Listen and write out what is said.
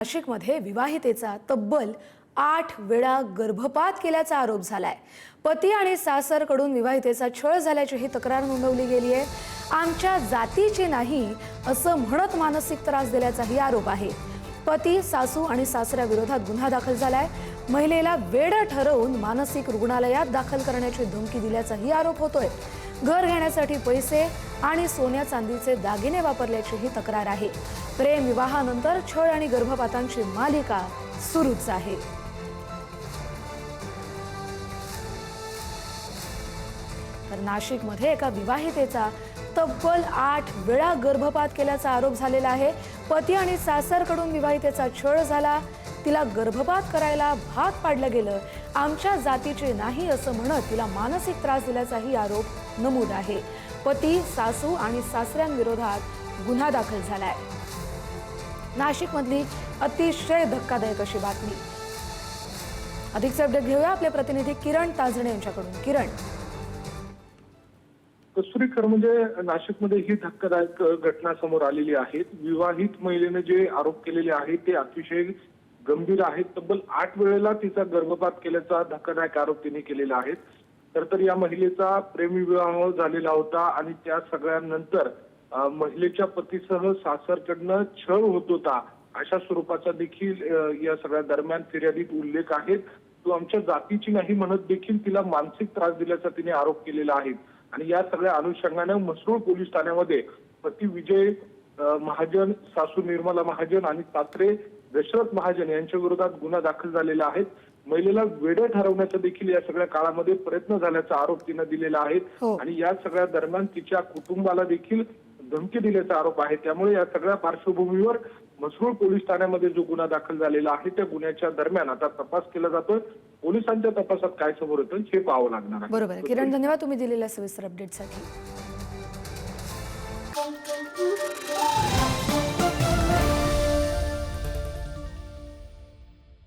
नाशिकमध्ये विवाहितेचा तब्बल 8 वेळा गर्भपात केल्याचा आरोप झालाय। पती आणि सासरकडून विवाहितेचा छळ झाल्याची ही तक्रार नोंदवली गेली आहे। आमच्या जातीची नाही असं म्हणत मानसिक त्रास दिल्याचाही आरोप आहे। पती, सासू आणि सासऱ्याविरोधात गुन्हा दाखल झालाय। महिलेला वेडं ठरवून मानसिक रुग्णालयात दाखल करण्याची धमकी दिल्याचाही आरोप होतोय। घर घेण्यासाठी पैसे आणि सोन्या चांदीचे दागिने वापरल्याची ही तक्रार आहे। प्रेम विवाहानंतर छळ आणि गर्भपातांची मालिका सुरूच आहे। तर नाशिकमध्ये एका विवाहितेचा तब्बल 8 वेळा गर्भपात केल्याचा आरोप झालेला आहे। पती आणि सासरकडून विवाहितेचा छळ झाला, तिला गर्भपात करायला भाग पाडलं गेलं। आमच्या जातीचे नाही असं म्हणत तिला मानसिक त्रास दिल्याचाही आरोप नमूद आहे। पती, सासू आणि सासऱ्यांविरोधात गुन्हा दाखल झालाय। नाशिकमधली अतिशय धक्कादायक अशी बातमी। अधिकचे अपडेट घेऊया आपले प्रतिनिधी किरण ताजणे यांच्याकडून। किरण, कस्तुरी खरं म्हणजे नाशिकमध्ये ही धक्कादायक घटना समोर आलेली आहे। विवाहित महिलेने जे आरोप केलेले आहेत ते अतिशय गंभीर आहेत। तब्बल 8 वेळेला तिचा गर्भपात केल्याचा धक्कादायक आरोप तिने केलेला आहे। तर या महिलेचा प्रेमविवाह झालेला होता आणि त्या सगळ्यानंतर महिलेच्या पतीसह सासरकडनं छळ होत होता, अशा स्वरूपाचा देखील या सगळ्या दरम्यान फिर्यादीत उल्लेख आहे। तो आमच्या जातीची नाही म्हणत देखील तिला मानसिक त्रास दिल्याचा तिने आरोप केलेला आहे। आणि या सगळ्या अनुषंगाने म्हसरूळ पोलीस ठाण्यामध्ये पती विजय महाजन, सासू निर्मला महाजन आणि सासरे दशरथ महाजन यांच्या विरोधात गुन्हा दाखल झालेला आहे। महिलेला वेडं ठरवण्याचा देखील या सगळ्या काळामध्ये प्रयत्न झाल्याचा आरोप तिने दिलेला आहे। आणि या सगळ्या दरम्यान तिच्या कुटुंबाला देखील धमकी दिल्याचा आरोप आहे। त्यामुळे या सगळ्या पार्श्वभूमीवर म्हसरूळ पोलीस ठाण्यामध्ये जो गुन्हा दाखल झालेला आहे त्या गुन्ह्याच्या दरम्यान आता तपास केला जातोय। पोलिसांच्या तपासात काय समोर येतं हे पाहावं लागणार आहे। बरोबर। किरण, धन्यवाद तुम्ही दिलेल्या सविस्तर अपडेटसाठी।